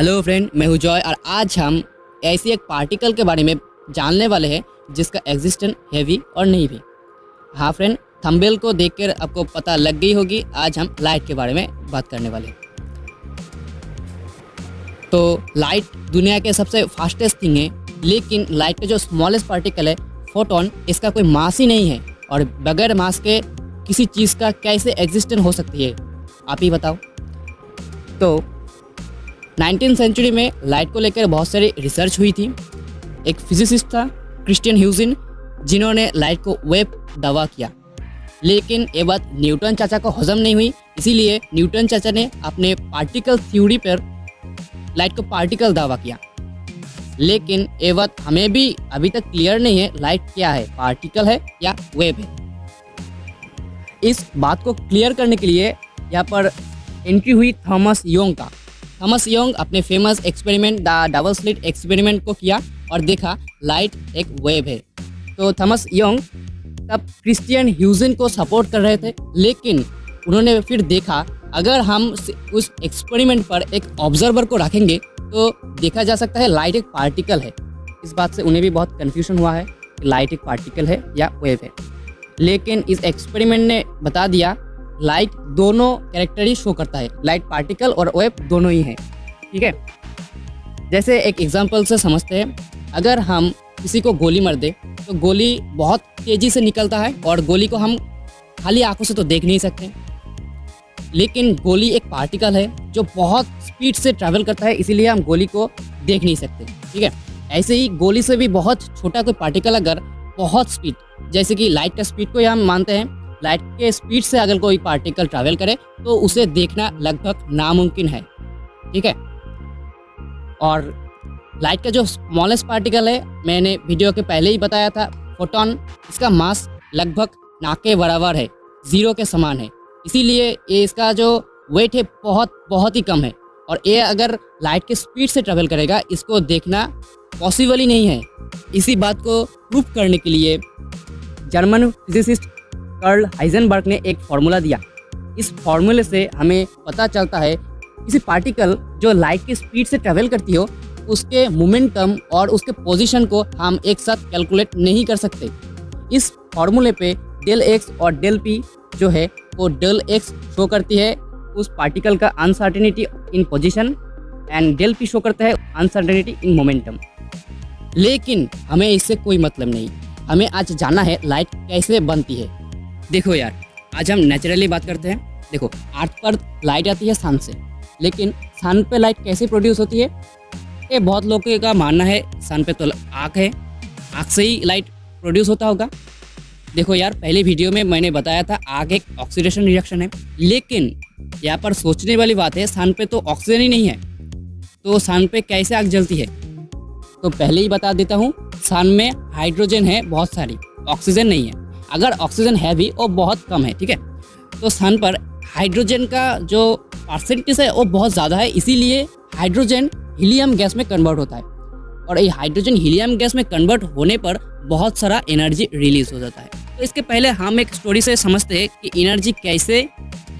Hello friend, मैं हूँ Joy और आज हम ऐसी एक पार्टिकल के बारे में जानने वाले हैं जिसका एग्जिस्टेंस है भी और नहीं भी। हाँ फ्रेंड, थंबनेल को देखकर आपको पता लग गई होगी, आज हम लाइट के बारे में बात करने वाले हैं। तो लाइट दुनिया के सबसे फास्टेस्ट थिंग है, लेकिन लाइट का जो स्मॉलेस्ट पार्टिकल है फोटोन, इसका कोई मास ही नहीं है और बगैर मास के किसी चीज़ का कैसे एग्जिस्टेंस हो सकती है, आप ही बताओ। तो 19वीं सेंचुरी में लाइट को लेकर बहुत सारी रिसर्च हुई थी। एक फिजिसिस्ट था क्रिस्टियन ह्यूजिन, जिन्होंने लाइट को वेव दावा किया, लेकिन ये बात न्यूटन चाचा को हजम नहीं हुई। इसीलिए न्यूटन चाचा ने अपने पार्टिकल थ्योरी पर लाइट को पार्टिकल दावा किया। लेकिन ये बात हमें भी अभी तक क्लियर नहीं है, लाइट क्या है, पार्टिकल है या वेव है। इस बात को क्लियर करने के लिए यहाँ पर एंट्री हुई थॉमस योंग का। थॉमस योंग अपने famous experiment the double slit experiment को किया और देखा लाइट एक वेव है। तो थॉमस योंग तब क्रिस्टियन ह्यूजिन को सपोर्ट कर रहे थे, लेकिन उन्होंने फिर देखा अगर हम उस एक्सपेरिमेंट पर एक ऑब्जर्वर को रखेंगे तो देखा जा सकता है लाइट एक पार्टिकल है। इस बात से उन्हें भी बहुत कन्फ्यूजन हुआ है कि लाइट एक पार्टिकल है या वेव है। लेकिन इस एक्सपेरिमेंट ने बता दिया लाइट दोनों कैरेक्टर ही शो करता है, लाइट पार्टिकल और वेव दोनों ही हैं। ठीक है, जैसे एक एग्जांपल से समझते हैं। अगर हम किसी को गोली मार दे तो गोली बहुत तेज़ी से निकलता है और गोली को हम खाली आंखों से तो देख नहीं सकते, लेकिन गोली एक पार्टिकल है जो बहुत स्पीड से ट्रैवल करता है, इसीलिए हम गोली को देख नहीं सकते। ठीक है, ऐसे ही गोली से भी बहुत छोटा कोई पार्टिकल अगर बहुत स्पीड, जैसे कि लाइट का स्पीड को हम मानते हैं, लाइट के स्पीड से अगर कोई पार्टिकल ट्रैवल करे तो उसे देखना लगभग नामुमकिन है। ठीक है, और लाइट का जो स्मॉलेस्ट पार्टिकल है, मैंने वीडियो के पहले ही बताया था, फोटोन, इसका मास लगभग ना के बराबर है, 0 के समान है। इसीलिए ये इसका जो वेट है बहुत ही कम है और ये अगर लाइट के स्पीड से ट्रैवल करेगा, इसको देखना पॉसिबल ही नहीं है। इसी बात को प्रूव करने के लिए जर्मन फिजिसिस्ट कार्ल हाइजेनबर्ग ने एक फार्मूला दिया। इस फार्मूले से हमें पता चलता है किसी पार्टिकल जो लाइट की स्पीड से ट्रैवल करती हो, उसके मोमेंटम और उसके पोजीशन को हम एक साथ कैलकुलेट नहीं कर सकते। इस फार्मूले पे डेल एक्स और डेल पी जो है वो डेल एक्स शो करती है उस पार्टिकल का uncertainty in position and del P show करता है अनसर्टेनिटी इन मोमेंटम। लेकिन हमें इससे कोई मतलब नहीं, हमें आज जानना है लाइट कैसे बनती है। देखो यार, आज हम नेचुरली बात करते हैं। देखो, अर्थ पर लाइट आती है सन से, लेकिन सन पे लाइट कैसे प्रोड्यूस होती है? ये बहुत लोगों का मानना है सन पे तो आँख है, आँख से ही लाइट प्रोड्यूस होता होगा। देखो यार, पहले वीडियो में मैंने बताया था आग एक ऑक्सीडेशन रिएक्शन है, लेकिन यहाँ पर सोचने वाली बात है सन पे तो ऑक्सीजन ही नहीं है, तो सन पे कैसे आग जलती है? तो पहले ही बता देता हूँ, सन में हाइड्रोजन है बहुत सारी, ऑक्सीजन नहीं है। अगर ऑक्सीजन है भी वो बहुत कम है। ठीक है, तो सन पर हाइड्रोजन का जो परसेंटेज है वो बहुत ज़्यादा है, इसीलिए हाइड्रोजन हीलियम गैस में कन्वर्ट होता है और ये हाइड्रोजन हीलियम गैस में कन्वर्ट होने पर बहुत सारा एनर्जी रिलीज हो जाता है। तो इसके पहले हम एक स्टोरी से समझते हैं कि एनर्जी कैसे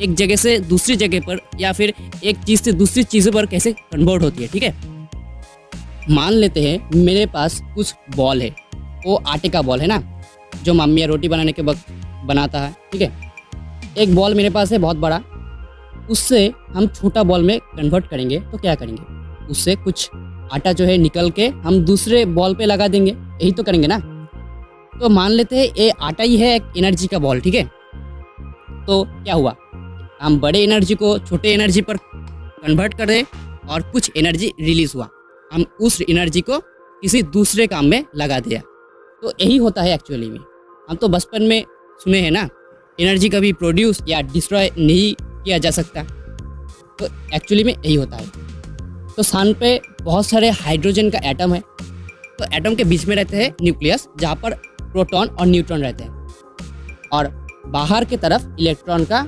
एक जगह से दूसरी जगह पर या फिर एक चीज़ से दूसरी चीज़ों पर कैसे कन्वर्ट होती है। ठीक है, मान लेते हैं मेरे पास कुछ बॉल है, वो आटे का बॉल है ना, जो मम्मी रोटी बनाने के वक्त बनाता है। ठीक है, एक बॉल मेरे पास है बहुत बड़ा, उससे हम छोटा बॉल में कन्वर्ट करेंगे तो क्या करेंगे? उससे कुछ आटा जो है निकल के हम दूसरे बॉल पे लगा देंगे, यही तो करेंगे ना। तो मान लेते हैं ये आटा ही है एक एनर्जी का बॉल। ठीक है, तो क्या हुआ, हम बड़े एनर्जी को छोटे एनर्जी पर कन्वर्ट कर रहे और कुछ एनर्जी रिलीज हुआ, हम उस एनर्जी को किसी दूसरे काम में लगा दिया। तो यही होता है एक्चुअली में। हम तो बचपन में सुने हैं ना, एनर्जी कभी प्रोड्यूस या डिस्ट्रॉय नहीं किया जा सकता, तो एक्चुअली में यही होता है। तो सन पे बहुत सारे हाइड्रोजन का एटम है, तो एटम के बीच में रहते हैं न्यूक्लियस, जहाँ पर प्रोटॉन और न्यूट्रॉन रहते हैं, और बाहर की तरफ इलेक्ट्रॉन का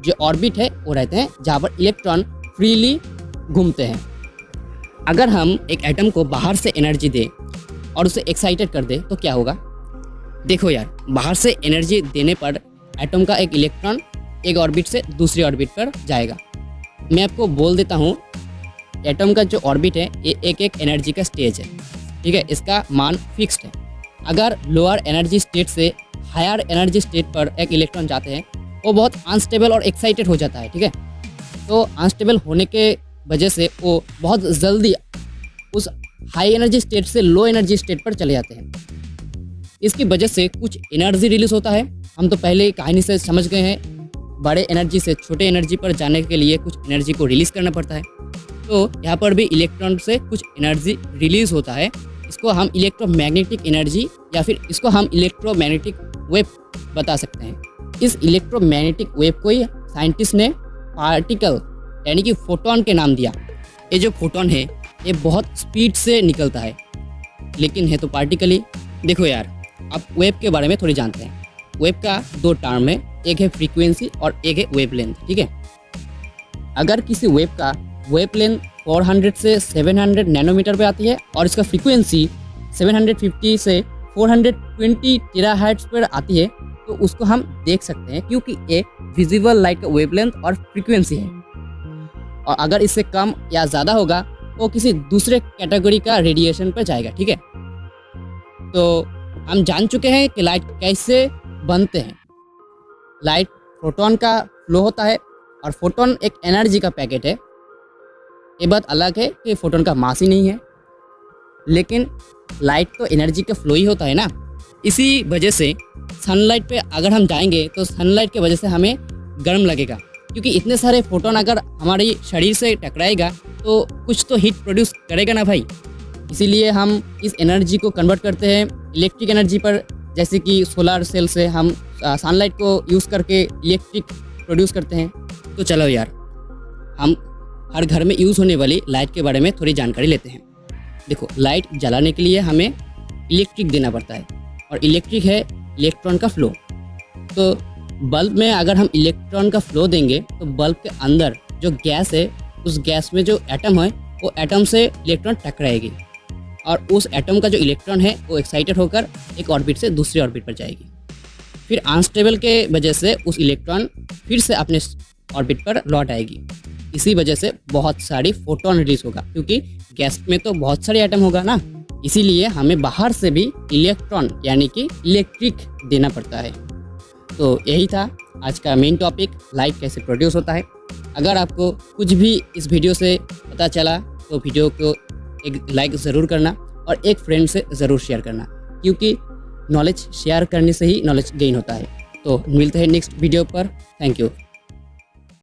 जो ऑर्बिट है वो रहते हैं, जहाँ पर इलेक्ट्रॉन फ्रीली घूमते हैं। अगर हम एक एटम को बाहर से एनर्जी दें और उसे एक्साइटेड कर दे तो क्या होगा? देखो यार, बाहर से एनर्जी देने पर एटम का एक इलेक्ट्रॉन एक ऑर्बिट से दूसरी ऑर्बिट पर जाएगा। मैं आपको बोल देता हूँ, एटम का जो ऑर्बिट है ये एक एक एनर्जी का स्टेज है, ठीक है। इसका मान फिक्स्ड है। अगर लोअर एनर्जी स्टेट से हायर एनर्जी स्टेट पर एक इलेक्ट्रॉन जाते हैं वो बहुत अनस्टेबल और एक्साइटेड हो जाता है, ठीक है। तो अनस्टेबल होने के वजह से वो बहुत जल्दी उस हाई एनर्जी स्टेट से लो एनर्जी स्टेट पर चले जाते हैं। इसकी वजह से कुछ एनर्जी रिलीज होता है। हम तो पहले कहानी से समझ गए हैं, बड़े एनर्जी से छोटे एनर्जी पर जाने के लिए कुछ एनर्जी को रिलीज़ करना पड़ता है। तो यहाँ पर भी इलेक्ट्रॉन से कुछ एनर्जी रिलीज़ होता है। इसको हम इलेक्ट्रोमैग्नेटिक एनर्जी या फिर इसको हम इलेक्ट्रोमैग्नेटिक वेव बता सकते हैं। इस इलेक्ट्रोमैग्नेटिक वेव को ही साइंटिस्ट ने पार्टिकल यानी कि फोटोन के नाम दिया। ये जो फोटोन है ये बहुत स्पीड से निकलता है, लेकिन है तो पार्टिकल ही। देखो यार, अब वेव के बारे में थोड़ी जानते हैं। वेव का दो टर्म है, एक है फ्रीक्वेंसी और एक है वेवलेंथ, ठीक है। अगर किसी वेव का वेवलेंथ 400 से 700 नैनोमीटर पे आती है और इसका फ्रीक्वेंसी 750 से 420 टेराहर्ट्ज पर आती है, तो उसको हम देख सकते हैं क्योंकि ये विजिबल लाइट का वेवलेंथ और फ्रीक्वेंसी है। और अगर इससे कम या ज़्यादा होगा तो किसी दूसरे कैटेगरी का रेडिएशन पर जाएगा, ठीक है। तो हम जान चुके हैं कि लाइट कैसे बनते हैं। लाइट फोटोन का फ्लो होता है और फोटोन एक एनर्जी का पैकेट है। ये बात अलग है कि फोटोन का मास ही नहीं है, लेकिन लाइट तो एनर्जी का फ्लो ही होता है ना। इसी वजह से सनलाइट पे अगर हम जाएंगे तो सनलाइट के वजह से हमें गर्म लगेगा, क्योंकि इतने सारे फोटोन अगर हमारे शरीर से टकराएगा तो कुछ तो हीट प्रोड्यूस करेगा ना भाई। इसीलिए हम इस एनर्जी को कन्वर्ट करते हैं इलेक्ट्रिक एनर्जी पर, जैसे कि सोलर सेल से हम सनलाइट को यूज़ करके इलेक्ट्रिक प्रोड्यूस करते हैं। तो चलो यार, हम हर घर में यूज़ होने वाली लाइट के बारे में थोड़ी जानकारी लेते हैं। देखो, लाइट जलाने के लिए हमें इलेक्ट्रिक देना पड़ता है और इलेक्ट्रिक है इलेक्ट्रॉन का फ्लो। तो बल्ब में अगर हम इलेक्ट्रॉन का फ्लो देंगे तो बल्ब के अंदर जो गैस है उस गैस में जो एटम है वो एटम से इलेक्ट्रॉन टकराएगी और उस एटम का जो इलेक्ट्रॉन है वो एक्साइटेड होकर एक ऑर्बिट से दूसरी ऑर्बिट पर जाएगी। फिर अनस्टेबल के वजह से उस इलेक्ट्रॉन फिर से अपने ऑर्बिट पर लौट आएगी। इसी वजह से बहुत सारी फोटोन रिलीज होगा, क्योंकि गैस में तो बहुत सारे एटम होगा ना। इसीलिए हमें बाहर से भी इलेक्ट्रॉन यानी कि इलेक्ट्रिक देना पड़ता है। तो यही था आज का मेन टॉपिक, लाइट कैसे प्रोड्यूस होता है। अगर आपको कुछ भी इस वीडियो से पता चला तो वीडियो को एक लाइक ज़रूर करना और एक फ्रेंड से ज़रूर शेयर करना, क्योंकि नॉलेज शेयर करने से ही नॉलेज गेन होता है। तो मिलते हैं नेक्स्ट वीडियो पर। Thank you.